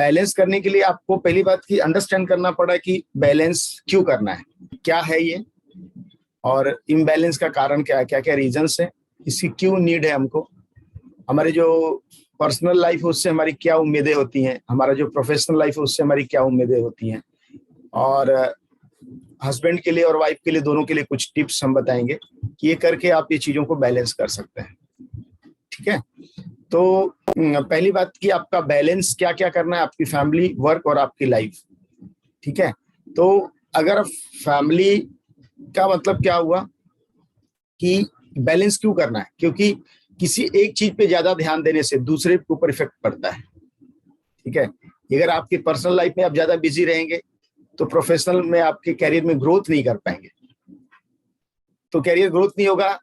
Balance करने के लिए आपको पहली बात की अंडरस्टैंड करना पड़ा कि बैलेंस क्यों करना है, क्या है ये, और इम्बैलेंस का कारण क्या है, क्या क्या रीजंस है, इसकी क्यों नीड है हमको, हमारे जो पर्सनल लाइफ है उससे हमारी क्या उम्मीदें होती हैं, हमारा जो प्रोफेशनल लाइफ है उससे हमारी क्या उम्मीदें होती हैं, और हस्बैंड के लिए और वाइफ के लिए, दोनों के लिए कुछ टिप्स हम बताएंगे कि ये करके आप ये चीजों को बैलेंस कर सकते हैं। ठीक है, तो पहली बात कि आपका बैलेंस क्या क्या करना है, आपकी फैमिली, वर्क और आपकी लाइफ। ठीक है, तो अगर फैमिली का मतलब क्या हुआ कि बैलेंस क्यों करना है, क्योंकि किसी एक चीज पे ज्यादा ध्यान देने से दूसरे के ऊपर इफेक्ट पड़ता है। ठीक है, अगर आपकी पर्सनल लाइफ में आप ज्यादा बिजी रहेंगे तो प्रोफेशनल में आपके कैरियर में ग्रोथ नहीं कर पाएंगे, तो कैरियर ग्रोथ नहीं होगा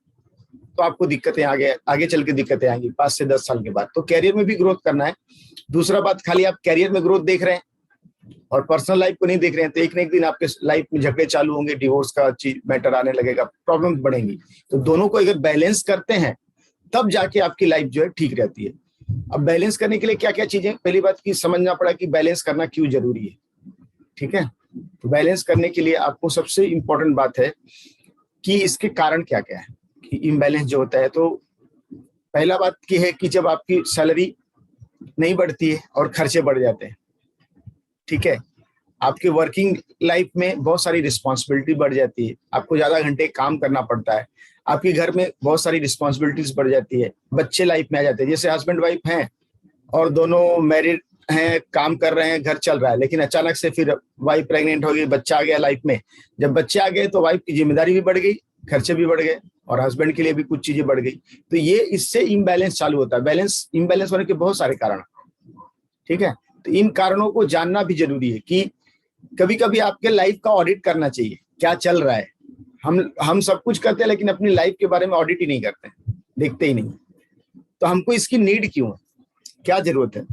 तो आपको दिक्कतें आगे चल के दिक्कतें आएंगी 5 से 10 साल के बाद। तो कैरियर में भी ग्रोथ करना है। दूसरा बात, खाली आप कैरियर में ग्रोथ देख रहे हैं और पर्सनल लाइफ को नहीं देख रहे हैं तो एक न एक दिन आपके लाइफ में झगड़े चालू होंगे, डिवोर्स का चीज मैटर आने लगेगा, प्रॉब्लम बढ़ेंगी। तो दोनों को अगर बैलेंस करते हैं तब जाके आपकी लाइफ जो है ठीक रहती है। अब बैलेंस करने के लिए क्या क्या चीजें, पहली बात की समझना पड़ा कि बैलेंस करना क्यों जरूरी है। ठीक है, तो बैलेंस करने के लिए आपको सबसे इंपॉर्टेंट बात है कि इसके कारण क्या क्या है कि इम्बैलेंस जो होता है। तो पहला बात की है कि जब आपकी सैलरी नहीं बढ़ती है और खर्चे बढ़ जाते हैं। ठीक है, आपके वर्किंग लाइफ में बहुत सारी रिस्पॉन्सिबिलिटी बढ़ जाती है, आपको ज्यादा घंटे काम करना पड़ता है, आपके घर में बहुत सारी रिस्पॉन्सिबिलिटीज बढ़ जाती है, बच्चे लाइफ में आ जाते हैं। जैसे हस्बैंड वाइफ हैं और दोनों मैरिड हैं, काम कर रहे हैं, घर चल रहा है, लेकिन अचानक से फिर वाइफ प्रेग्नेंट हो गई, बच्चा आ गया लाइफ में। जब बच्चे आ गए तो वाइफ की जिम्मेदारी भी बढ़ गई, खर्चे भी बढ़ गए और हस्बैंड के लिए भी कुछ चीजें बढ़ गई। तो ये इससे इम्बैलेंस चालू होता है। इम्बैलेंस होने के बहुत सारे कारण। ठीक है, तो इन कारणों को जानना भी जरूरी है कि कभी कभी आपके लाइफ का ऑडिट करना चाहिए, क्या चल रहा है। हम सब कुछ करते हैं लेकिन अपनी लाइफ के बारे में ऑडिट ही नहीं करते, देखते ही नहीं। तो हमको इसकी नीड क्यों है, क्या जरूरत है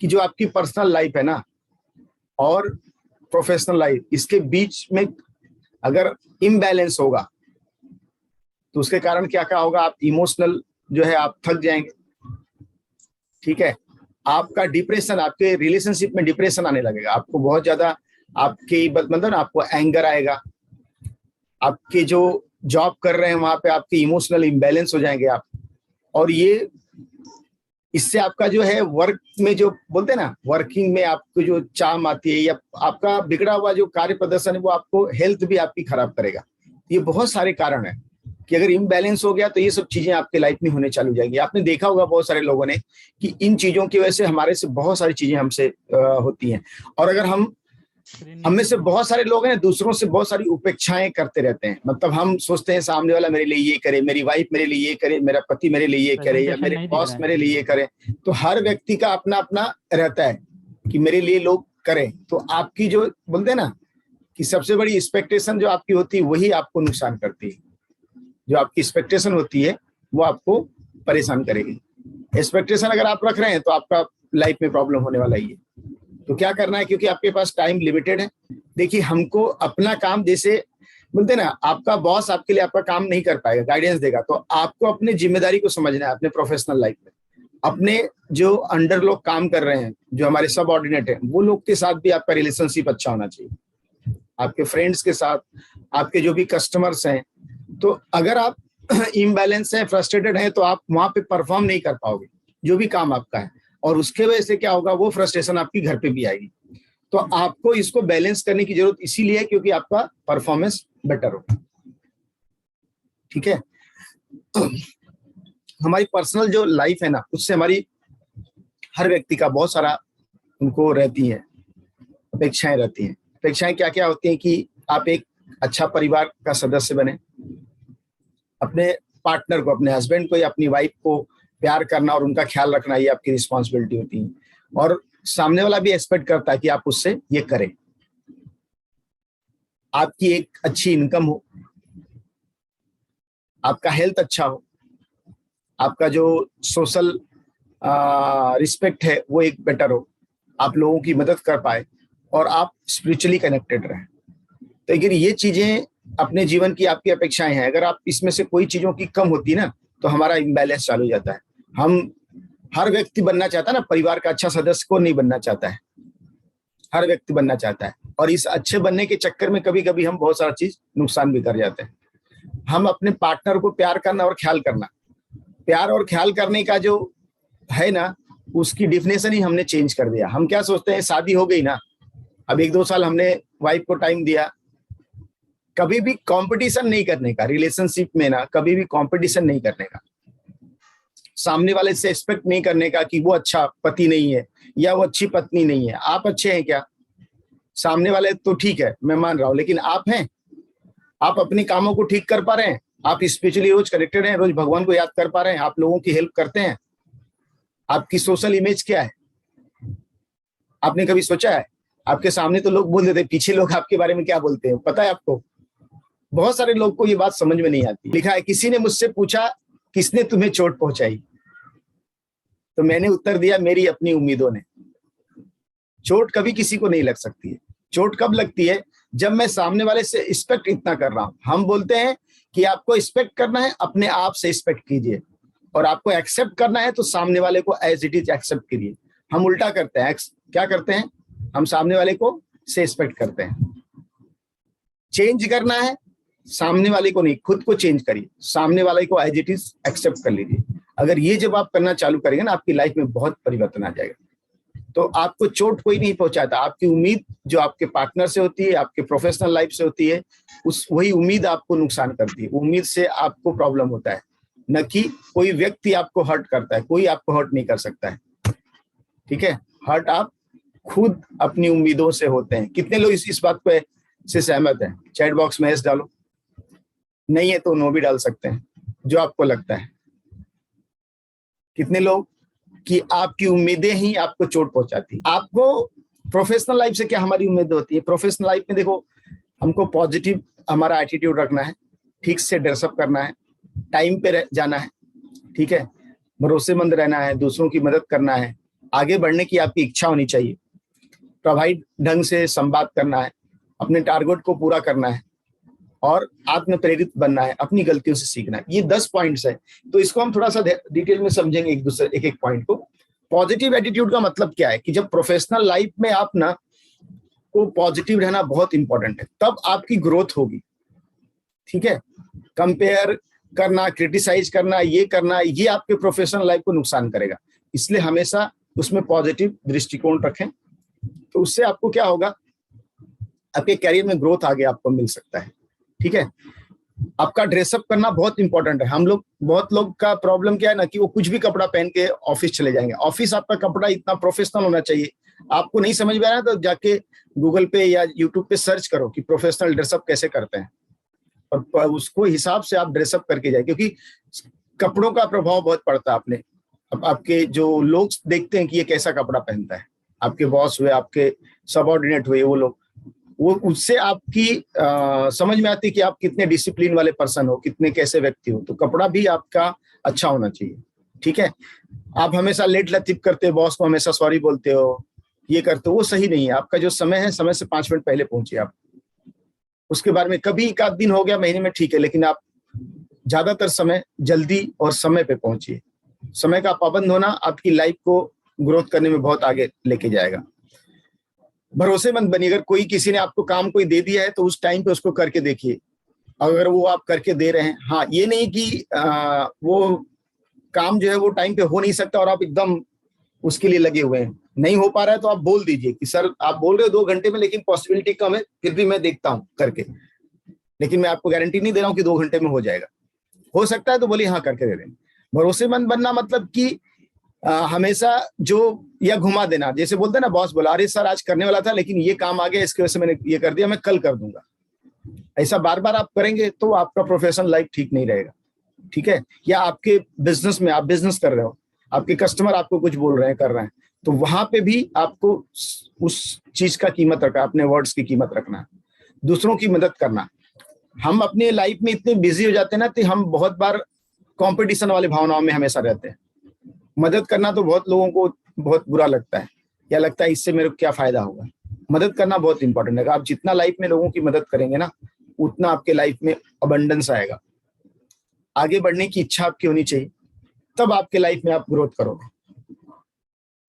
कि जो आपकी पर्सनल लाइफ है ना और प्रोफेशनल लाइफ, इसके बीच में अगर इम्बैलेंस होगा तो उसके कारण क्या क्या होगा, आप इमोशनल जो है आप थक जाएंगे। ठीक है, आपका डिप्रेशन, आपके रिलेशनशिप में डिप्रेशन आने लगेगा, आपको बहुत ज्यादा आपकी मतलब आपको एंगर आएगा, आपके जो जॉब कर रहे हैं वहां पे आपके इमोशनल इम्बैलेंस हो जाएंगे आप, और ये इससे आपका जो है वर्क में जो बोलते हैं ना, वर्किंग में आपको जो चाम आती है या आपका बिगड़ा हुआ जो कार्य प्रदर्शन है वो आपको हेल्थ भी आपकी खराब करेगा। ये बहुत सारे कारण है कि अगर इम्बैलेंस हो गया तो ये सब चीजें आपके लाइफ में होने चालू जाएगी। आपने देखा होगा बहुत सारे लोगों ने कि इन चीजों की वजह से हमारे से बहुत सारी चीजें हमसे होती हैं। और अगर हम में से बहुत सारे लोग हैं दूसरों से बहुत सारी उपेक्षाएं करते रहते हैं। मतलब हम सोचते हैं सामने वाला मेरे लिए ये करे, मेरी वाइफ मेरे लिए ये करे, मेरा पति मेरे लिए ये करे, या मेरे बॉस मेरे लिए ये करे। तो हर व्यक्ति का अपना अपना रहता है कि मेरे लिए लोग करें। तो आपकी जो बोलते हैं ना कि सबसे बड़ी एक्सपेक्टेशन जो आपकी होती है वही आपको नुकसान करती है। जो आपकी एक्सपेक्टेशन होती है वो आपको परेशान करेगी। एक्सपेक्टेशन अगर आप रख रहे हैं तो आपका लाइफ में प्रॉब्लम होने वाला ही है। तो क्या करना है, क्योंकि आपके पास टाइम लिमिटेड है। देखिए, हमको अपना काम, जैसे बोलते ना, आपका बॉस आपके लिए आपका काम नहीं कर पाएगा, गाइडेंस देगा, तो आपको अपनी जिम्मेदारी को समझना है। अपने प्रोफेशनल लाइफ में अपने जो अंडर लोग काम कर रहे हैं, जो हमारे सबऑर्डिनेट हैं, वो लोग के साथ भी आपका रिलेशनशिप अच्छा होना चाहिए, आपके फ्रेंड्स के साथ, आपके जो भी कस्टमर्स हैं। तो अगर आप इम्बैलेंस हैं, फ्रस्ट्रेटेड हैं, तो आप वहां पे परफॉर्म नहीं कर पाओगे जो भी काम आपका है, और उसके वजह से क्या होगा, वो फ्रस्ट्रेशन आपकी घर पे भी आएगी। तो आपको इसको बैलेंस करने की जरूरत इसीलिए है क्योंकि आपका परफॉर्मेंस बेटर होगा। ठीक है, हमारी पर्सनल जो लाइफ है ना, उससे हमारी हर व्यक्ति का बहुत सारा उनको रहती है, अपेक्षाएं रहती हैं। अपेक्षाएं क्या क्या होती हैं कि आप एक अच्छा परिवार का सदस्य बने, अपने पार्टनर को, अपने हस्बैंड को या अपनी वाइफ को प्यार करना और उनका ख्याल रखना, ये आपकी रिस्पॉन्सिबिलिटी होती है। और सामने वाला भी एक्सपेक्ट करता है कि आप उससे ये करें। आपकी एक अच्छी इनकम हो, आपका हेल्थ अच्छा हो, आपका जो सोशल रिस्पेक्ट है वो एक बेटर हो, आप लोगों की मदद कर पाए और आप स्पिरिचुअली कनेक्टेड रहें। तो अगर ये चीजें अपने जीवन की आपकी अपेक्षाएं हैं, अगर आप इसमें से कोई चीजों की कम होती ना तो हमारा इम्बैलेंस चालू हो जाता है। हम हर व्यक्ति बनना चाहता है ना, परिवार का अच्छा सदस्य को नहीं बनना चाहता है, हर व्यक्ति बनना चाहता है, और इस अच्छे बनने के चक्कर में कभी कभी हम बहुत सारा चीज नुकसान भी कर जाते हैं। हम अपने पार्टनर को प्यार करना और ख्याल करना, प्यार और ख्याल करने का जो है ना, उसकी डिफिनेशन ही हमने चेंज कर दिया। हम क्या सोचते हैं, शादी हो गई ना, अब 1-2 साल हमने वाइफ को टाइम दिया, कभी भी कंपटीशन नहीं करने का रिलेशनशिप में ना, कभी भी कंपटीशन नहीं करने का, सामने वाले से एक्सपेक्ट नहीं करने का कि वो अच्छा पति नहीं है या वो अच्छी पत्नी नहीं है। आप अच्छे हैं क्या? सामने वाले तो ठीक है, मैं मान रहा हूं, लेकिन आप हैं? आप अपने कामों को ठीक कर पा रहे हैं? आप स्पिरिचुअली रोज कनेक्टेड हैं, रोज भगवान को याद कर पा रहे हैं? आप लोगों की हेल्प करते हैं? आपकी सोशल इमेज क्या है? आपने कभी सोचा है? आपके सामने तो लोग बोल देते हैं, पीछे लोग आपके बारे में क्या बोलते हैं पता है आपको? बहुत सारे लोग को ये बात समझ में नहीं आती। लिखा है, किसी ने मुझसे पूछा किसने तुम्हें चोट पहुंचाई, तो मैंने उत्तर दिया, मेरी अपनी उम्मीदों ने। चोट कभी किसी को नहीं लग सकती है। चोट कब लगती है? जब मैं सामने वाले से एक्सपेक्ट इतना कर रहा हूं। हम बोलते हैं कि आपको एक्सपेक्ट करना है, अपने आप से एक्सपेक्ट कीजिए, और आपको एक्सेप्ट करना है तो सामने वाले को एज इट इज एक्सेप्ट कीजिए। हम उल्टा करते हैं। क्या करते हैं? हम सामने वाले को से एक्सपेक्ट करते हैं। चेंज करना है, सामने वाले को नहीं, खुद को चेंज करिए, सामने वाले को एज इट इज एक्सेप्ट कर लीजिए। अगर ये जब आप करना चालू करेंगे ना, आपकी लाइफ में बहुत परिवर्तन आ जाएगा। तो आपको चोट कोई नहीं पहुंचाता। आपकी उम्मीद जो आपके पार्टनर से होती है, आपके प्रोफेशनल लाइफ से होती है, वही उम्मीद आपको नुकसान करती है। उम्मीद से आपको प्रॉब्लम होता है, न कि कोई व्यक्ति आपको हर्ट करता है। कोई आपको हर्ट नहीं कर सकता है, ठीक है? हर्ट आप खुद अपनी उम्मीदों से होते हैं। कितने लोग इस बात पे से सहमत हैं? चैट बॉक्स में यस डालो, नहीं है तो नो भी डाल सकते हैं, जो आपको लगता है। कितने लोग कि आपकी उम्मीदें ही आपको चोट पहुंचाती है? आपको प्रोफेशनल लाइफ से क्या हमारी उम्मीद होती है? प्रोफेशनल लाइफ में देखो, हमको पॉजिटिव हमारा एटीट्यूड रखना है, ठीक से ड्रेसअप करना है, टाइम पे जाना है, ठीक है, भरोसेमंद रहना है, दूसरों की मदद करना है, आगे बढ़ने की आपकी इच्छा होनी चाहिए, प्रोवाइड ढंग से संवाद करना है, अपने टारगेट को पूरा करना है, और आत्म प्रेरित बनना है, अपनी गलतियों से सीखना है। ये 10 पॉइंट्स है। तो इसको हम थोड़ा सा डिटेल में समझेंगे, एक एक पॉइंट को। पॉजिटिव एटीट्यूड का मतलब क्या है कि जब प्रोफेशनल लाइफ में आप ना को पॉजिटिव रहना बहुत इंपॉर्टेंट है, तब आपकी ग्रोथ होगी, ठीक है? कंपेयर करना, क्रिटिसाइज करना, ये आपके प्रोफेशनल लाइफ को नुकसान करेगा। इसलिए हमेशा उसमें पॉजिटिव दृष्टिकोण रखें, तो उससे आपको क्या होगा, आपके कैरियर में ग्रोथ आगे आपको मिल सकता है, ठीक है? आपका ड्रेसअप करना बहुत इंपॉर्टेंट है। बहुत लोग का प्रॉब्लम क्या है ना, कि वो कुछ भी कपड़ा पहन के ऑफिस चले जाएंगे। ऑफिस आपका कपड़ा इतना प्रोफेशनल होना चाहिए। आपको नहीं समझ में आ रहा तो जाके गूगल पे या यूट्यूब पे सर्च करो कि प्रोफेशनल ड्रेसअप कैसे करते हैं, और उसको हिसाब से आप ड्रेसअप करके जाए, क्योंकि कपड़ों का प्रभाव बहुत पड़ता है अपने। अब आपके जो लोग देखते हैं कि ये कैसा कपड़ा पहनता है, आपके बॉस हुए, आपके सबऑर्डिनेट हुए, वो लोग, वो उससे आपकी समझ में आती है कि आप कितने डिसिप्लिन वाले पर्सन हो, कितने कैसे व्यक्ति हो। तो कपड़ा भी आपका अच्छा होना चाहिए, ठीक है? आप हमेशा लेट लतीफ करते हो, बॉस को हमेशा सॉरी बोलते हो, ये करते हो, वो सही नहीं है। आपका जो समय है, समय से 5 मिनट पहले पहुंचिए आप। उसके बारे में कभी एक आध दिन हो गया, महीने में, ठीक है, लेकिन आप ज्यादातर समय जल्दी और समय पे पहुंचिए। समय का पाबंद होना आपकी लाइफ को ग्रोथ करने में बहुत आगे लेके जाएगा। भरोसेमंद बनिए। अगर कोई किसी ने आपको काम कोई दे दिया है तो उस टाइम पे उसको करके देखिए, अगर वो आप करके दे रहे हैं। हाँ, ये नहीं कि वो काम जो है वो टाइम पे हो नहीं सकता और आप एकदम उसके लिए लगे हुए हैं। नहीं हो पा रहा है तो आप बोल दीजिए कि सर आप बोल रहे हो 2 घंटे में, लेकिन पॉसिबिलिटी कम है, फिर भी मैं देखता हूँ करके, लेकिन मैं आपको गारंटी नहीं दे रहा हूँ कि 2 घंटे में हो जाएगा। हो सकता है तो बोलिए हाँ, करके दे देंगे। भरोसेमंद बनना मतलब कि हमेशा जो या घुमा देना, जैसे बोलते हैं ना, बॉस बोला अरे सर आज करने वाला था लेकिन ये काम आ गया, इसकी वजह से मैंने ये कर दिया, मैं कल कर दूंगा। ऐसा बार बार आप करेंगे तो आपका प्रोफेशनल लाइफ ठीक नहीं रहेगा, ठीक है? या आपके बिजनेस में, आप बिजनेस कर रहे हो, आपके कस्टमर आपको कुछ बोल रहे हैं, कर रहे हैं, तो वहां पे भी आपको उस चीज का कीमत रखना, अपने वर्ड्स की कीमत रखना, दूसरों की मदद करना। हम अपने लाइफ में इतने बिजी हो जाते हैं ना, तो हम बहुत बार कंपटीशन वाली भावनाओं में हमेशा रहते हैं। मदद करना तो बहुत लोगों को बहुत बुरा लगता है, या लगता है इससे मेरे को क्या फायदा होगा। मदद करना बहुत इंपॉर्टेंट है। आप जितना लाइफ में लोगों की मदद करेंगे ना, उतना आपके लाइफ में अबंडेंस आएगा। आगे बढ़ने की इच्छा आपकी होनी चाहिए, तब आपके लाइफ में आप ग्रोथ करोगे।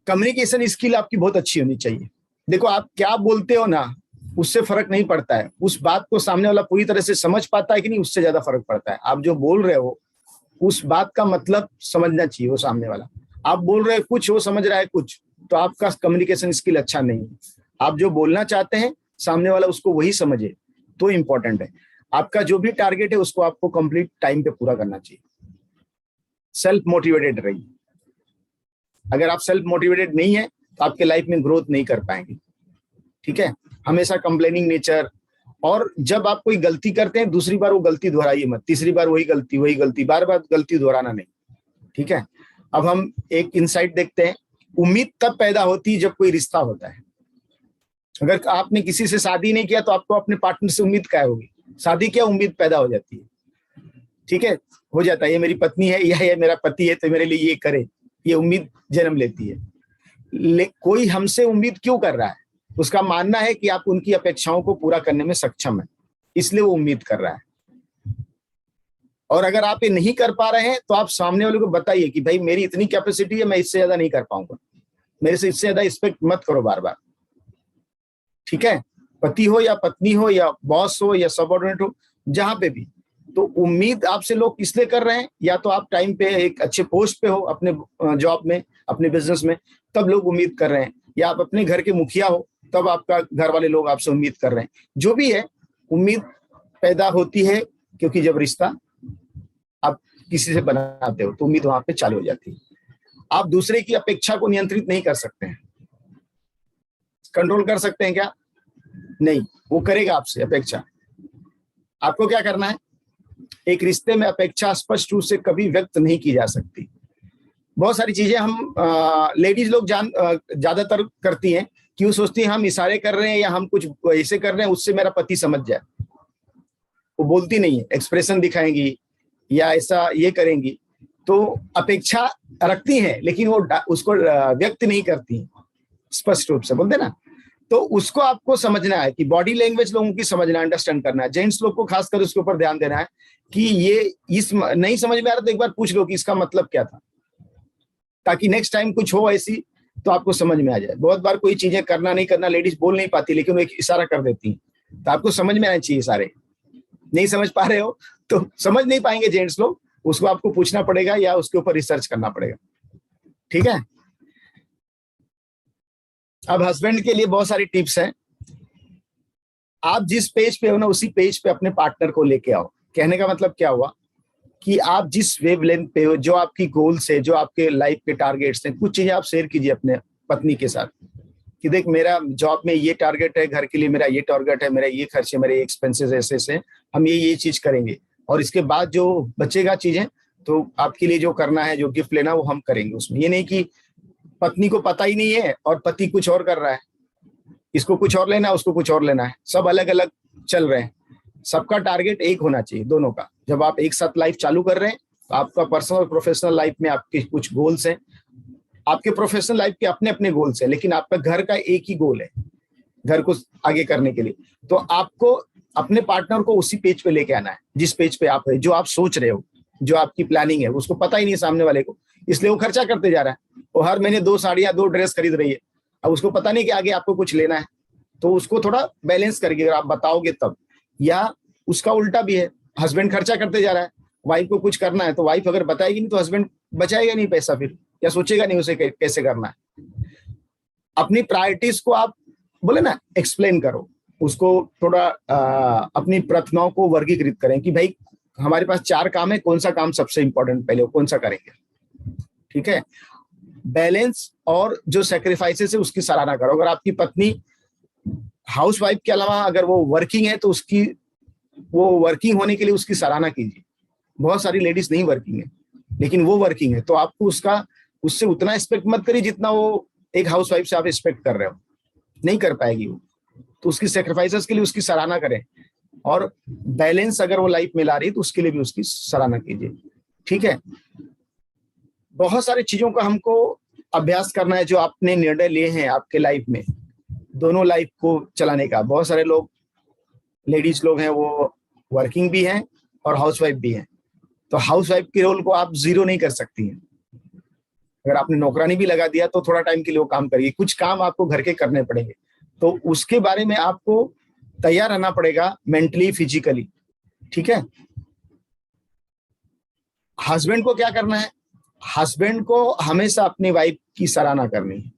कम्युनिकेशन स्किल आपकी बहुत अच्छी होनी चाहिए। देखो आप क्या बोलते हो ना, उससे फर्क नहीं पड़ता है, उस बात को सामने वाला पूरी तरह से समझ पाता है कि नहीं, उससे ज्यादा फर्क पड़ता है। आप जो बोल रहे हो उस बात का मतलब समझना चाहिए वो सामने वाला। आप बोल रहे हैं कुछ, वो समझ रहा है कुछ, तो आपका कम्युनिकेशन स्किल अच्छा नहीं है। आप जो बोलना चाहते हैं सामने वाला उसको वही समझे तो इंपॉर्टेंट है। आपका जो भी टारगेट है उसको आपको कंप्लीट टाइम पे पूरा करना चाहिए। सेल्फ मोटिवेटेड रहिए। अगर आप सेल्फ मोटिवेटेड नहीं है तो आपके लाइफ में ग्रोथ नहीं कर पाएंगे। ठीक है, हमेशा कंप्लेनिंग नेचर, और जब आप कोई गलती करते हैं दूसरी बार वो गलती दोहराइए मत, तीसरी बार वही गलती, बार बार गलती दोहराना नहीं। ठीक है, अब हम एक इंसाइट देखते हैं। उम्मीद तब पैदा होती है जब कोई रिश्ता होता है। अगर आपने किसी से शादी नहीं किया तो आपको अपने पार्टनर से उम्मीद क्या होगी? शादी क्या, उम्मीद पैदा हो जाती है। ठीक है, हो जाता है ये मेरी पत्नी है या ये मेरा पति है तो मेरे लिए ये करे, ये उम्मीद जन्म लेती है। कोई हमसे उम्मीद क्यों कर रहा है? उसका मानना है कि आप उनकी अपेक्षाओं को पूरा करने में सक्षम है, इसलिए वो उम्मीद कर रहा है। और अगर आप ये नहीं कर पा रहे हैं तो आप सामने वाले को बताइए कि भाई मेरी इतनी कैपेसिटी है, मैं इससे ज्यादा नहीं कर पाऊंगा, मेरे से इससे ज्यादा एक्सपेक्ट मत करो बार बार। ठीक है, पति हो या पत्नी हो या बॉस हो या सबऑर्डिनेट हो, जहां पे भी, तो उम्मीद आपसे लोग इसलिए कर रहे हैं, या तो आप टाइम पे एक अच्छे पोस्ट पे हो अपने जॉब में, अपने बिजनेस में, तब लोग उम्मीद कर रहे हैं, या आप अपने घर के मुखिया हो तब आपका घर वाले लोग आपसे उम्मीद कर रहे हैं। जो भी है, उम्मीद पैदा होती है क्योंकि जब रिश्ता आप किसी से बनाते हो तो उम्मीद वहां पे चालू हो जाती है। आप दूसरे की अपेक्षा को नियंत्रित नहीं कर सकते हैं। कंट्रोल कर सकते हैं क्या? नहीं, वो करेगा आपसे अपेक्षा। आपको क्या करना है? एक रिश्ते में अपेक्षा स्पष्ट रूप से कभी व्यक्त नहीं की जा सकती। बहुत सारी चीजें हम लेडीज लोग ज्यादातर करती हैं कि वो सोचती हैं हम इशारे कर रहे हैं या हम कुछ ऐसे कर रहे हैं उससे मेरा पति समझ जाए। वो बोलती नहीं है, एक्सप्रेशन दिखाएंगी या ऐसा ये करेंगी, तो अपेक्षा रखती हैं लेकिन वो उसको व्यक्त नहीं करती स्पष्ट रूप से, बोलते ना। तो उसको आपको समझना है कि बॉडी लैंग्वेज लोगों की समझना, अंडरस्टैंड करना है। जेंट्स लोग को खासकर उसके ऊपर ध्यान देना है कि ये इस नहीं समझ में आ रहा तो एक बार पूछ लो कि इसका मतलब क्या था, ताकि नेक्स्ट टाइम कुछ हो ऐसी तो आपको समझ में आ जाए। बहुत बार कोई चीजें करना नहीं करना लेडीज बोल नहीं पाती, लेकिन वो एक इशारा कर देती हैं, तो आपको समझ में आना चाहिए। सारे नहीं समझ पा रहे हो तो समझ नहीं पाएंगे जेंट्स लोग, उसको आपको पूछना पड़ेगा या उसके ऊपर रिसर्च करना पड़ेगा। ठीक है, अब हस्बैंड के लिए बहुत सारी टिप्स हैं। आप जिस पेज पे हो ना उसी पेज पे अपने पार्टनर को लेके आओ। कहने का मतलब क्या हुआ कि आप जिस वेवलेंथ पे हो, जो आपकी गोल्स है, जो आपके लाइफ के टारगेट्स हैं, कुछ चीजें आप शेयर कीजिए अपने पत्नी के साथ कि देख मेरा जॉब में ये टारगेट है, घर के लिए मेरा ये टारगेट है, मेरा ये खर्चे, मेरे एक्सपेंसेस ऐसे ऐसे, हम ये चीज करेंगे, और इसके बाद जो बचेगा चीजें तो आपके लिए जो करना है, जो गिफ्ट लेना वो हम करेंगे उसमें। ये नहीं कि पत्नी को पता ही नहीं है और पति कुछ और कर रहा है, इसको कुछ और लेना है उसको कुछ और लेना है, सब अलग अलग चल रहे हैं। सबका टारगेट एक होना चाहिए दोनों का। जब आप एक साथ लाइफ चालू कर रहे हैं तो आपका पर्सनल और प्रोफेशनल लाइफ में आपके कुछ गोल्स हैं, आपके प्रोफेशनल लाइफ के अपने अपने गोल्स हैं, लेकिन आपका घर का एक ही गोल है, घर को आगे करने के लिए। तो आपको अपने पार्टनर को उसी पेज पे लेके आना है जिस पेज पे आप है, जो आप सोच रहे हो, जो आपकी प्लानिंग है। उसको पता ही नहीं है सामने वाले को, इसलिए वो खर्चा करते जा रहा है। वो हर महीने 2 साड़ियां 2 ड्रेस खरीद रही है, अब उसको पता नहीं कि आगे आपको कुछ लेना है। तो उसको थोड़ा बैलेंस करके अगर आप बताओगे तब। या उसका उल्टा भी है, हस्बैंड खर्चा करते जा रहा है, वाइफ को कुछ करना है, तो वाइफ अगर बताएगी नहीं तो हस्बैंड बचाएगा नहीं पैसा, फिर या सोचेगा नहीं उसे कैसे करना है। अपनी प्रायोरिटीज को आप बोले ना एक्सप्लेन करो, उसको थोड़ा अपनी प्रार्थनाओं को वर्गीकृत करें कि भाई हमारे पास 4 काम है, कौन सा काम सबसे इंपॉर्टेंट पहले कौन सा करेंगे। ठीक है, बैलेंस और जो सेक्रीफाइसेस है उसकी सराहना करो। अगर आपकी पत्नी हाउसवाइफ के अलावा अगर वो वर्किंग है तो उसकी वो वर्किंग होने के लिए उसकी सराहना कीजिए। बहुत सारी लेडीज नहीं वर्किंग है लेकिन वो वर्किंग है, तो आपको उससे उतना एक्सपेक्ट मत करिए जितना वो एक हाउसवाइफ से आप एक्सपेक्ट कर रहे हो, नहीं कर पाएगी वो। तो उसकी सेक्रीफाइसेस के लिए उसकी सराहना करें, और बैलेंस अगर वो लाइफ में ला रही है तो उसके लिए भी उसकी सराहना कीजिए। ठीक है, बहुत सारी चीजों का हमको अभ्यास करना है जो आपने निर्णय लिए हैं आपके लाइफ में, दोनों लाइफ को चलाने का। बहुत सारे लोग लेडीज लोग हैं वो वर्किंग भी हैं और हाउसवाइफ भी हैं, तो हाउसवाइफ के रोल को आप जीरो नहीं कर सकती हैं। अगर आपने नौकरानी भी लगा दिया तो थोड़ा टाइम के लिए वो काम करिए, कुछ काम आपको घर के करने पड़ेंगे। तो उसके बारे में आपको तैयार रहना पड़ेगा मेंटली, फिजिकली। ठीक है। हस्बैंड को क्या करना है? हस्बैंड को हमेशा अपनी वाइफ की सराहना करनी है।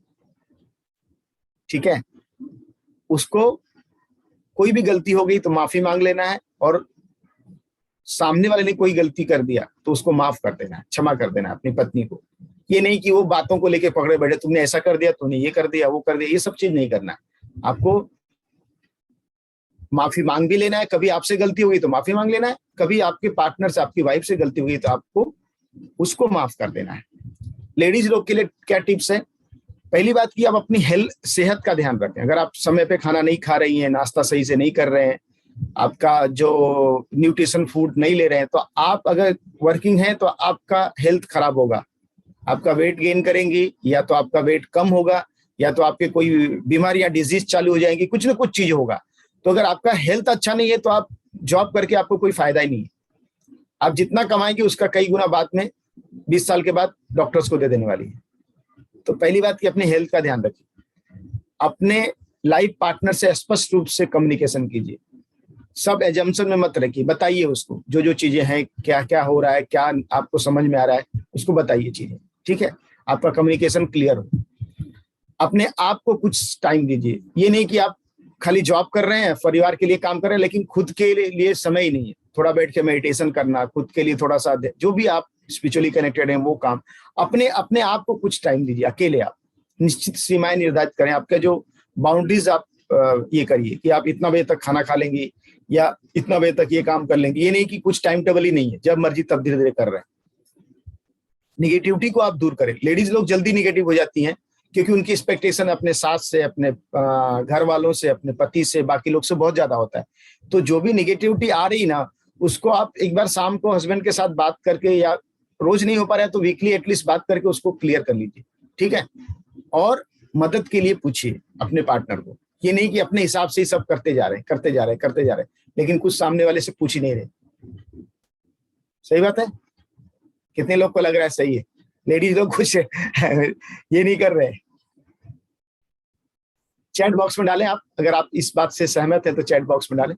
ठीक है। उसको कोई भी गलती हो गई तो माफी मांग लेना है, और सामने वाले ने कोई गलती कर दिया तो उसको माफ कर देना है, क्षमा कर देना है अपनी पत्नी को। ये नहीं कि वो बातों को लेके पकड़े बैठे, तुमने ऐसा कर दिया, तुमने ये कर दिया, वो कर दिया, ये सब चीज नहीं करना है। आपको माफी मांग भी लेना है, कभी आपसे गलती हुई तो माफी मांग लेना है, कभी आपके पार्टनर से, आपकी वाइफ से गलती हुई तो आपको उसको माफ कर देना है। लेडीज लोग के लिए क्या टिप्स है? पहली बात कि आप अपनी हेल्थ, सेहत का ध्यान रखें। अगर आप समय पे खाना नहीं खा रही हैं, नाश्ता सही से नहीं कर रहे हैं, आपका जो न्यूट्रिशन फूड नहीं ले रहे हैं, तो आप अगर वर्किंग हैं तो आपका हेल्थ खराब होगा। आपका वेट गेन करेंगी, या तो आपका वेट कम होगा, या तो आपके कोई बीमारी या डिजीज चालू हो जाएंगी, कुछ ना कुछ चीज होगा। तो अगर आपका हेल्थ अच्छा नहीं है तो आप जॉब करके आपको कोई फायदा ही नहीं है। आप जितना कमाएंगे उसका कई गुना बाद में 20 साल के बाद डॉक्टर्स को दे देने वाली है। तो पहली बात कि अपनी हेल्थ का ध्यान रखिए। अपने लाइफ पार्टनर से स्पष्ट रूप से कम्युनिकेशन कीजिए। सब एजम्पशन में मत रखिए, बताइए उसको जो जो चीजें हैं, क्या क्या हो रहा है, क्या आपको समझ में आ रहा है, उसको बताइए चीजें। ठीक है। आपका कम्युनिकेशन क्लियर हो। अपने आप को कुछ टाइम दीजिए। ये नहीं कि आप खाली जॉब कर रहे हैं, परिवार के लिए काम कर रहे हैं, लेकिन खुद के लिए समय ही नहीं है। थोड़ा बैठ के मेडिटेशन करना, खुद के लिए थोड़ा सा, जो भी आप स्पिरिचुअली कनेक्टेड हैं वो काम, अपने अपने आप को कुछ टाइम दीजिए। अकेले आप निश्चित सीमाएं निर्धारित करें। आपके जो बाउंड्रीज आप ये करिए कि आप इतना बजे तक खाना खा लेंगे या इतना बजे तक ये काम कर लेंगे। ये नहीं कि कुछ टाइम टेबल ही नहीं है, जब मर्जी तब धीरे धीरे कर रहे हैं। निगेटिविटी को आप दूर करें। लेडीज लोग जल्दी निगेटिव हो जाती हैं क्योंकि उनकी एक्सपेक्टेशन अपने सास से, अपने घर वालों से, अपने पति से, बाकी लोग से बहुत ज्यादा होता है। तो जो भी निगेटिविटी आ रही ना, उसको आप एक बार शाम को हस्बैंड के साथ बात करके, या रोज नहीं हो पा रहा है तो वीकली एटलीस्ट बात करके उसको क्लियर कर लीजिए। ठीक है। और मदद के लिए पूछिए अपने पार्टनर को। ये नहीं कि अपने हिसाब से ही सब करते जा रहे हैं, करते जा रहे हैं, करते जा रहे हैं, लेकिन कुछ सामने वाले से पूछ ही नहीं रहे। सही बात है? कितने लोग को लग रहा है सही है? लेडीज लोग कुछ ये नहीं कर रहे। चैट बॉक्स में डालें आप, अगर आप इस बात से सहमत हैं तो चैट बॉक्स में डालें।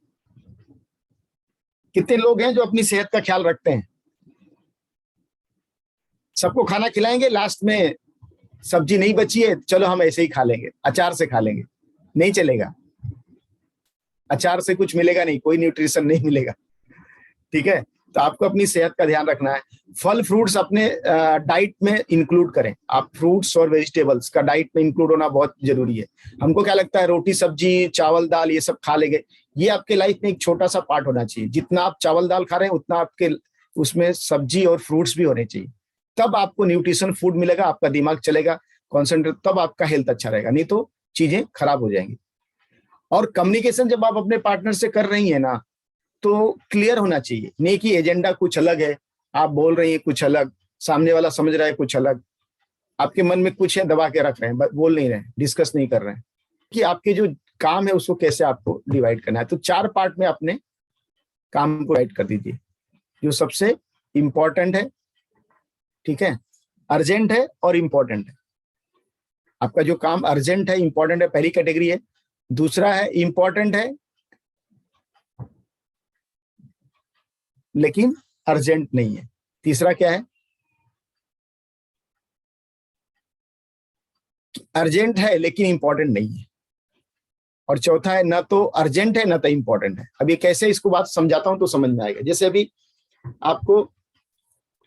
कितने लोग हैं जो अपनी सेहत का ख्याल रखते हैं? सबको खाना खिलाएंगे, लास्ट में सब्जी नहीं बची है, चलो हम ऐसे ही खा लेंगे, अचार से खा लेंगे। नहीं चलेगा। अचार से कुछ मिलेगा नहीं, कोई न्यूट्रिशन नहीं मिलेगा। ठीक है। तो आपको अपनी सेहत का ध्यान रखना है। फल फ्रूट्स अपने डाइट में इंक्लूड करें। आप फ्रूट्स और वेजिटेबल्स का डाइट में इंक्लूड होना बहुत जरूरी है। हमको क्या लगता है, रोटी सब्जी चावल दाल ये सब खा लेंगे, ये आपके लाइफ में एक छोटा सा पार्ट होना चाहिए। जितना आप चावल दाल खा रहे हैं उतना आपके उसमें सब्जी और फ्रूट्स भी होने चाहिए। तब आपको न्यूट्रिशन फूड मिलेगा, आपका दिमाग चलेगा, कॉन्सेंट्रेट, तब आपका हेल्थ अच्छा रहेगा। नहीं तो चीजें खराब हो जाएंगी। और कम्युनिकेशन जब आप अपने पार्टनर से कर रही है ना, तो क्लियर होना चाहिए। नहीं कि एजेंडा कुछ अलग है, आप बोल रही है कुछ अलग, सामने वाला समझ रहा है कुछ अलग, आपके मन में कुछ है दबा के रख रहे हैं, बोल नहीं रहे, डिस्कस नहीं कर रहे हैं कि आपके जो काम है उसको कैसे आपको डिवाइड करना है। तो 4 पार्ट में अपने काम को डिवाइड कर दीजिए। जो सबसे इंपॉर्टेंट है, ठीक है, अर्जेंट है और इंपॉर्टेंट है। आपका जो काम अर्जेंट है, इंपॉर्टेंट है, पहली कैटेगरी है। दूसरा है इंपॉर्टेंट है लेकिन अर्जेंट नहीं है। तीसरा क्या है? अर्जेंट है लेकिन इंपॉर्टेंट नहीं है। और चौथा है ना तो अर्जेंट है ना तो इंपॉर्टेंट है। अब ये कैसे, इसको बात समझाता हूं तो समझ में आएगा। जैसे अभी आपको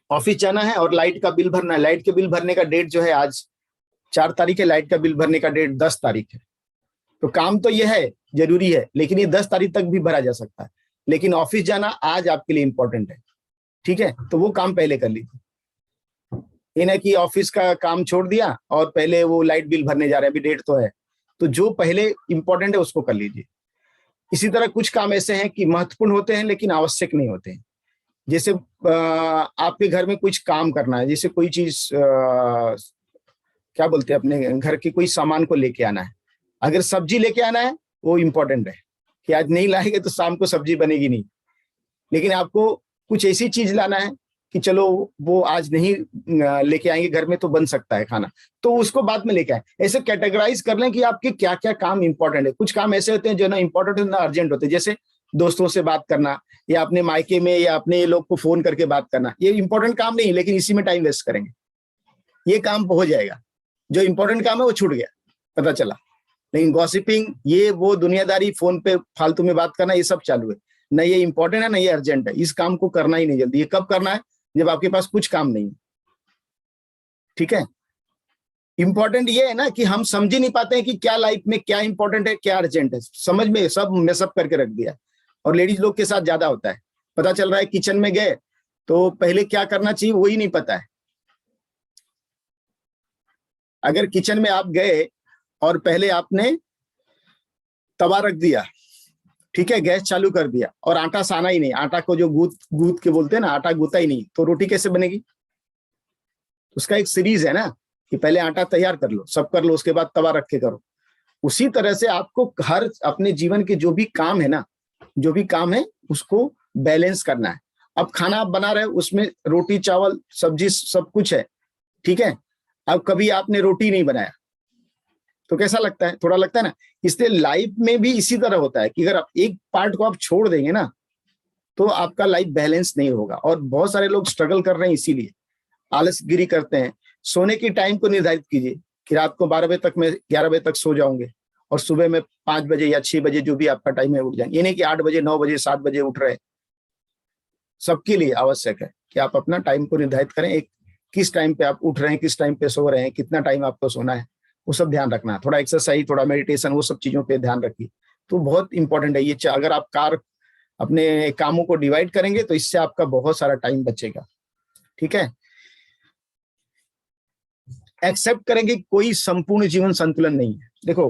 ऑफिस जाना है और लाइट का बिल भरना है। लाइट के बिल भरने का डेट जो है आज 4 तारीख है, लाइट का बिल भरने का डेट 10 तारीख है। तो काम तो ये है, जरूरी है, लेकिन ये 10 तारीख तक भी भरा जा सकता है। लेकिन ऑफिस जाना आज आपके लिए इंपॉर्टेंट है। ठीक है। तो वो काम पहले कर लीजिए। ये ना कि ऑफिस का काम छोड़ दिया और पहले वो लाइट बिल भरने जा रहे हैं, अभी डेट तो है। तो जो पहले इंपॉर्टेंट है उसको कर लीजिए। इसी तरह कुछ काम ऐसे हैं कि महत्वपूर्ण होते हैं लेकिन आवश्यक नहीं होते हैं। जैसे आपके घर में कुछ काम करना है, जैसे कोई चीज क्या बोलते हैं, अपने घर के कोई सामान को लेके आना है। अगर सब्जी लेके आना है वो इंपॉर्टेंट है कि आज नहीं लाएंगे तो शाम को सब्जी बनेगी नहीं। लेकिन आपको कुछ ऐसी चीज लाना है कि चलो वो आज नहीं लेके आएंगे, घर में तो बन सकता है खाना, तो उसको बाद में लेके आए। ऐसे कैटेगराइज कर लें कि आपके क्या क्या काम इंपॉर्टेंट है। कुछ काम ऐसे होते हैं जो ना इंपॉर्टेंट ना अर्जेंट होते हैं, जैसे दोस्तों से बात करना या अपने मायके में या अपने लोग को फोन करके बात करना, ये इंपॉर्टेंट काम नहीं, लेकिन इसी में टाइम वेस्ट करेंगे, ये काम हो जाएगा। जो इंपॉर्टेंट काम है वो छूट गया, पता चला। लेकिन गॉसिपिंग, ये वो दुनियादारी, फोन पे फालतू में बात करना, ये सब चालू है। ना ये इंपॉर्टेंट है ना ये अर्जेंट है, इस काम को करना ही नहीं जल्दी। ये कब करना है? जब आपके पास कुछ काम नहीं। ठीक है, इंपॉर्टेंट ये है ना कि हम समझ ही नहीं पाते हैं कि क्या लाइफ में क्या इंपॉर्टेंट है क्या अर्जेंट है, समझ में सब मेसअप करके रख दिया। और लेडीज लोग के साथ ज्यादा होता है। पता चल रहा है किचन में गए तो पहले क्या करना चाहिए वही नहीं पता है। अगर किचन में आप गए और पहले आपने तवा रख दिया, ठीक है, गैस चालू कर दिया और आटा साना ही नहीं, आटा को जो गूंथ के बोलते हैं ना, आटा गूंथा ही नहीं, तो रोटी कैसे बनेगी? उसका एक सीरीज है ना कि पहले आटा तैयार कर लो, सब कर लो, उसके बाद तवा रख के करो। उसी तरह से आपको हर अपने जीवन के जो भी काम है ना, जो भी काम है उसको बैलेंस करना है। अब खाना आप बना रहे हो, उसमें रोटी चावल सब्जी सब कुछ है, ठीक है। अब कभी आपने रोटी नहीं बनाया तो कैसा लगता है? थोड़ा लगता है ना। इसलिए लाइफ में भी इसी तरह होता है कि अगर आप एक पार्ट को आप छोड़ देंगे ना तो आपका लाइफ बैलेंस नहीं होगा। और बहुत सारे लोग स्ट्रगल कर रहे हैं, इसीलिए आलसगिरी करते हैं। सोने की टाइम को निर्धारित कीजिए कि रात को 12 बजे तक मैं 11 बजे तक सो जाऊंगे और सुबह में 5 बजे या 6 बजे जो भी आपका टाइम है उठ जाएंगे। ये नहीं कि 8 बजे 9 बजे 7 बजे उठ रहे। सबके लिए आवश्यक है कि आप अपना टाइम को निर्धारित करें, एक किस टाइम पे आप उठ रहे हैं, किस टाइम पे सो रहे हैं, कितना टाइम आपको सोना है, वो सब ध्यान रखना है। थोड़ा एक्सरसाइज, थोड़ा मेडिटेशन, वो सब चीजों पे ध्यान रखिए, तो बहुत इंपॉर्टेंट है ये। अगर आप अपने कामों को डिवाइड करेंगे तो इससे आपका बहुत सारा टाइम बचेगा। ठीक है, एक्सेप्ट करेंगे कोई संपूर्ण जीवन संतुलन नहीं है। देखो,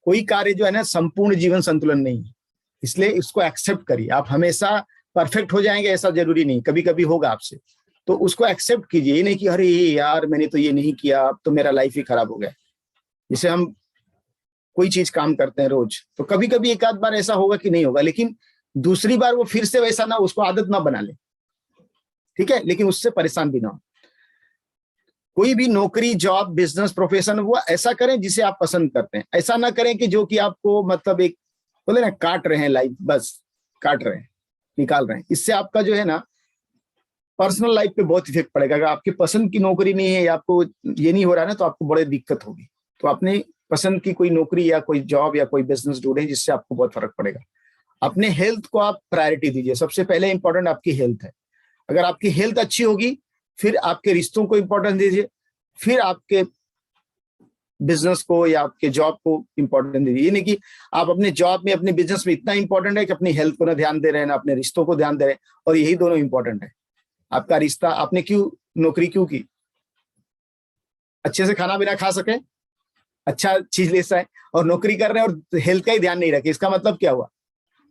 कोई कार्य जो है ना संपूर्ण जीवन संतुलन नहीं है, इसलिए इसको एक्सेप्ट करिए। आप हमेशा परफेक्ट हो जाएंगे ऐसा जरूरी नहीं, कभी कभी होगा आपसे, तो उसको एक्सेप्ट कीजिए। ये नहीं कि अरे यार मैंने तो ये नहीं किया, अब तो मेरा लाइफ ही खराब हो गया। जैसे हम कोई चीज काम करते हैं रोज, तो कभी कभी एक आध बार ऐसा होगा कि नहीं होगा, लेकिन दूसरी बार वो फिर से वैसा ना, उसको आदत ना बना ले, ठीक है। लेकिन उससे परेशान भी ना हो। कोई भी नौकरी, जॉब, बिजनेस, प्रोफेशन, वो ऐसा करें जिसे आप पसंद करते हैं। ऐसा ना करें कि जो कि आपको मतलब एक बोले ना काट रहे हैं लाइफ, बस काट रहे हैं, निकाल रहे हैं। इससे आपका जो है ना पर्सनल लाइफ पे बहुत इफेक्ट पड़ेगा। अगर आपकी पसंद की नौकरी नहीं है या आपको ये नहीं हो रहा है ना, तो आपको बड़ी दिक्कत होगी। तो अपने पसंद की कोई नौकरी या कोई जॉब या कोई बिजनेस ढूंढें जिससे आपको बहुत फर्क पड़ेगा। अपने हेल्थ को आप प्रायोरिटी दीजिए। सबसे पहले इंपॉर्टेंट आपकी हेल्थ है। अगर आपकी हेल्थ अच्छी होगी, फिर आपके रिश्तों को इंपॉर्टेंस दीजिए, फिर आपके बिजनेस को या आपके जॉब को इंपॉर्टेंस दीजिए। ये नहीं कि आप अपने जॉब में, अपने बिजनेस में इतना इंपॉर्टेंट है कि अपनी हेल्थ को ना ध्यान दे रहे हैं, ना अपने रिश्तों को ध्यान दे रहे हैं, और यही दोनों इंपॉर्टेंट है। आपका रिश्ता, आपने क्यों नौकरी क्यों की? अच्छे से खाना पीना खा सके, अच्छा चीज ले सके, और नौकरी कर रहे हैं और हेल्थ का ही ध्यान नहीं रखे, इसका मतलब क्या हुआ?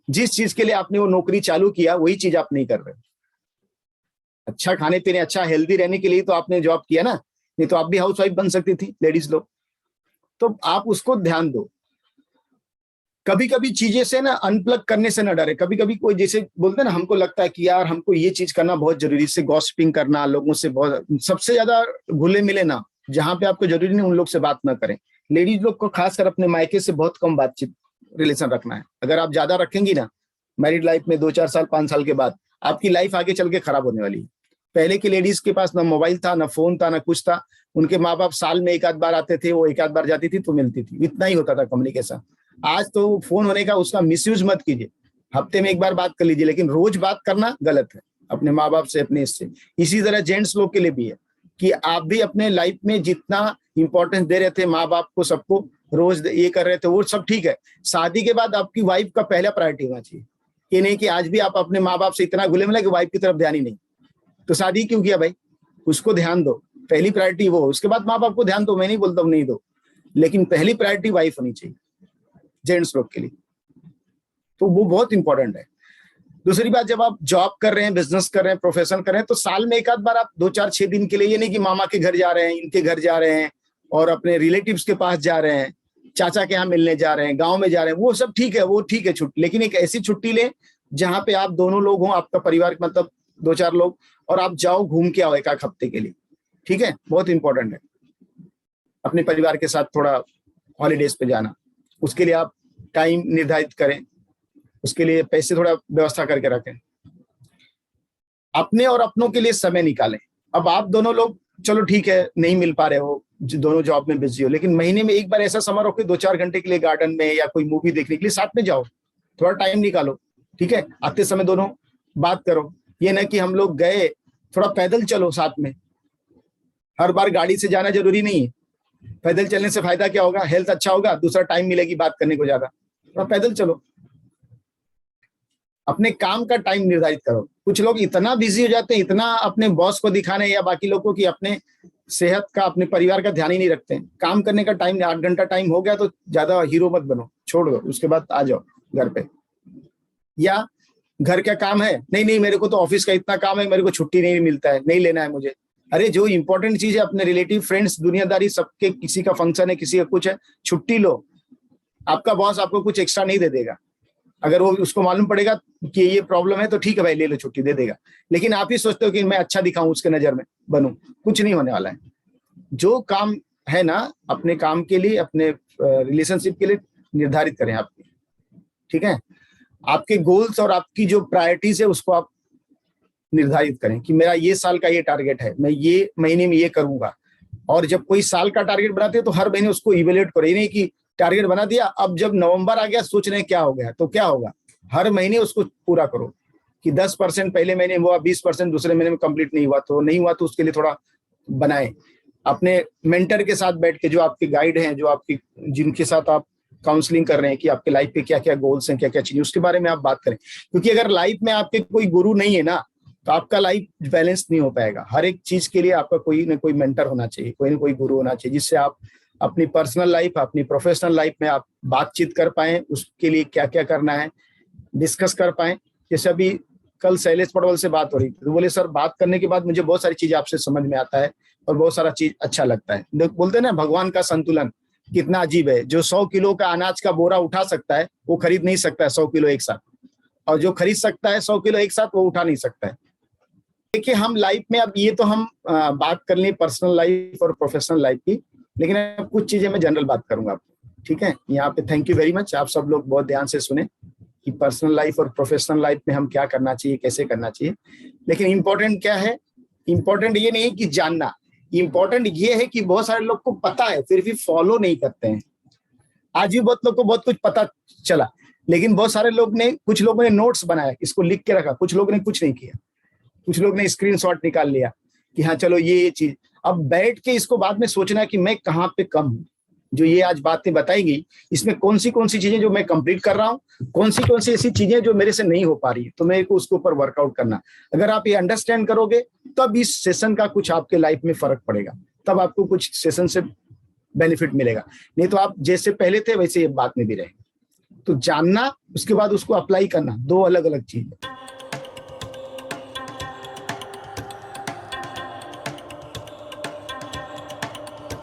जिस चीज के लिए आपने वो नौकरी चालू किया वही चीज आप नहीं कर रहे। अच्छा खाने पीने, अच्छा हेल्दी रहने के लिए तो आपने जॉब किया ना, नहीं तो आप भी हाउस वाइफ बन सकती थी, लेडीज लोग। तो आप उसको ध्यान दो। कभी कभी चीजें से ना अनप्लग करने से ना डरे। कभी कभी कोई जैसे बोलते हैं ना, हमको लगता है कि यार हमको ये चीज करना बहुत जरूरी, से गॉसिपिंग करना, लोगों से बहुत, सबसे ज्यादा घुले मिले ना, जहां पे आपको जरूरी नहीं उन लोग से बात ना करें। लेडीज लोग को खासकर अपने मायके से बहुत कम बातचीत, रिलेशन रखना है। अगर आप ज्यादा रखेंगी ना मैरिड लाइफ में 2-4 साल 5 साल के बाद, आपकी लाइफ आगे चल के खराब होने वाली है। पहले की लेडीज के पास ना मोबाइल था, ना फोन था, ना कुछ था। उनके माँ बाप साल में एक आध बार आते थे, वो एक आध बार जाती थी तो मिलती थी, इतना ही होता था कम्युनिकेशन। आज तो फोन होने का उसका मिसयूज मत कीजिए। हफ्ते में एक बार बात कर लीजिए, लेकिन रोज बात करना गलत है अपने माँ बाप से, अपने इससे। इसी तरह जेंट्स लोग के लिए भी है कि आप भी अपने लाइफ में जितना इंपॉर्टेंस दे रहे थे माँ बाप को, सबको रोज ये कर रहे थे, वो सब ठीक है। शादी के बाद आपकी वाइफ का पहला प्रायोरिटी होना चाहिए। ये नहीं कि आज भी आप अपने माँ बाप से इतना घुले मिले कि वाइफ की तरफ ध्यान ही नहीं। तो शादी क्यों किया भाई? उसको ध्यान दो, पहली प्रायोरिटी वो। उसके बाद माँ बाप को ध्यान दो, मैं नहीं बोलता हूँ नहीं दो, लेकिन पहली प्रायोरिटी वाइफ होनी चाहिए जेंट्स लोग के लिए। तो वो बहुत इंपॉर्टेंट है। दूसरी बात, जब आप जॉब कर रहे हैं, बिजनेस कर रहे हैं, प्रोफेशन कर रहे हैं, तो साल में एक आध बार आप 2-4-6 दिन के लिए, ये नहीं कि मामा के घर जा रहे हैं, इनके घर जा रहे हैं और अपने रिलेटिव्स के पास जा रहे हैं, चाचा के यहाँ मिलने जा रहे हैं, गाँव में जा रहे हैं, वो सब ठीक है, वो ठीक है छुट्टी। लेकिन एक ऐसी छुट्टी ले जहां पे आप दोनों लोग हों, आपका परिवार मतलब 2-4 लोग, और आप जाओ घूम के आओ 1 हफ्ते के लिए, ठीक है, बहुत इंपॉर्टेंट है। अपने परिवार के साथ थोड़ा हॉलीडेज पे जाना, उसके लिए आप टाइम निर्धारित करें, उसके लिए पैसे थोड़ा व्यवस्था करके रखें, अपने और अपनों के लिए समय निकालें। अब आप दोनों लोग चलो ठीक है नहीं मिल पा रहे हो, दोनों जॉब में बिजी हो, लेकिन महीने में एक बार ऐसा समय रखो 2-4 घंटे के लिए गार्डन में या कोई मूवी देखने के लिए साथ में जाओ, थोड़ा टाइम निकालो, ठीक है। आते समय दोनों बात करो, ये ना कि हम लोग गए, थोड़ा पैदल चलो साथ में, हर बार गाड़ी से जाना जरूरी नहीं है। पैदल चलने से फायदा क्या होगा, हेल्थ अच्छा होगा, दूसरा टाइम मिलेगी बात करने को ज्यादा, थोड़ा पैदल चलो। अपने काम का टाइम निर्धारित करो। कुछ लोग इतना बिजी हो जाते हैं, इतना अपने बॉस को दिखाने या बाकी लोगों की अपने सेहत का, अपने परिवार का ध्यान ही नहीं रखते हैं। काम करने का टाइम 8 घंटा टाइम हो गया तो ज्यादा हीरो मत बनो, छोड़ दो, उसके बाद आ जाओ घर पे। या घर क्या काम है, नहीं नहीं मेरे को तो ऑफिस का इतना काम है, मेरे को छुट्टी नहीं मिलता है, नहीं लेना है मुझे। अरे जो इंपॉर्टेंट चीज है, अपने रिलेटिव, फ्रेंड्स, दुनियादारी, सबके किसी का फंक्शन है, किसी का कुछ है, छुट्टी लो। आपका बॉस आपको कुछ एक्स्ट्रा नहीं दे देगा। अगर वो उसको मालूम पड़ेगा कि ये प्रॉब्लम है तो ठीक है भाई ले लो छुट्टी, दे देगा। लेकिन आप ही सोचते हो कि मैं अच्छा दिखाऊं उसके नजर में बनूं, कुछ नहीं होने वाला है। जो काम है ना, अपने काम के लिए, अपने रिलेशनशिप के लिए निर्धारित करें आपके, ठीक है। आपके गोल्स और आपकी जो प्रायोरिटीज है उसको आप निर्धारित करें कि मेरा ये साल का ये टारगेट है, मैं ये महीने में ये करूंगा। और जब कोई साल का टारगेट बनाते हैं तो हर महीने उसको इवेल्युएट करो, ये नहीं कि टारगेट बना दिया, अब जब नवंबर आ गया सोच रहे हैं क्या हो गया, तो क्या होगा। हर महीने उसको पूरा करो कि 10% पहले महीने हुआ, 20% दूसरे महीने में कंप्लीट नहीं हुआ, तो नहीं हुआ तो उसके लिए थोड़ा बनाए। अपने मेंटर के साथ बैठ के, जो आपके गाइड हैं, जो आपकी, जिनके साथ आप काउंसलिंग कर रहे हैं कि आपके लाइफ पे क्या क्या गोल्स हैं, क्या क्या चीजें, उसके बारे में आप बात करें। क्योंकि अगर लाइफ में आपके कोई गुरु नहीं है ना, तो आपका लाइफ बैलेंस नहीं हो पाएगा। हर एक चीज के लिए आपका कोई ना कोई मेंटर होना चाहिए, कोई ना कोई गुरु होना चाहिए, जिससे आप अपनी पर्सनल लाइफ, अपनी प्रोफेशनल लाइफ में आप बातचीत कर पाए, उसके लिए क्या क्या करना है डिस्कस कर पाए। जैसे अभी कल शैलेश पटवाल से बात हो रही थी, तो बोले सर बात करने के बाद मुझे बहुत सारी चीजें आपसे समझ में आता है और बहुत सारा चीज अच्छा लगता है। बोलते हैं ना भगवान का संतुलन कितना अजीब है, जो 100 किलो का अनाज का बोरा उठा सकता है वो खरीद नहीं सकता है 100 किलो एक साथ, और जो खरीद सकता है 100 किलो एक साथ वो उठा नहीं सकता है। देखिए हम लाइफ में, अब ये तो हम बात कर ली पर्सनल लाइफ और प्रोफेशनल लाइफ की, लेकिन अब कुछ चीजें मैं जनरल बात करूंगा, ठीक है। यहाँ पे थैंक यू वेरी मच, आप सब लोग बहुत ध्यान से सुने कि पर्सनल लाइफ और प्रोफेशनल लाइफ में हम क्या करना चाहिए, कैसे करना चाहिए। लेकिन इंपॉर्टेंट क्या है, इंपॉर्टेंट ये नहीं कि जानना, इंपॉर्टेंट ये है कि बहुत सारे लोग को पता है फिर भी फॉलो नहीं करते हैं। आज भी बहुत लोग को बहुत कुछ पता चला, लेकिन बहुत सारे लोग ने, कुछ लोगों ने नोट्स बनाया, इसको लिख के रखा, कुछ लोगों ने कुछ नहीं किया, कुछ लोग ने स्क्रीनशॉट निकाल लिया कि हाँ चलो ये चीज। अब बैठ के इसको बाद में सोचना कि मैं कहाँ पे कम हूँ, जो ये आज बातें बताई गई इसमें कौन सी चीजें जो मैं कंप्लीट कर रहा हूँ, कौन सी ऐसी चीजें जो मेरे से नहीं हो पा रही, तो मेरे को उसके ऊपर वर्कआउट करना। अगर आप ये अंडरस्टैंड करोगे तब इस सेशन का कुछ आपके लाइफ में फर्क पड़ेगा, तब आपको कुछ सेशन से बेनिफिट मिलेगा। नहीं तो आप जैसे पहले थे वैसे ये बात में भी रहेंगे। तो जानना, उसके बाद उसको अप्लाई करना, दो अलग अलग चीज है।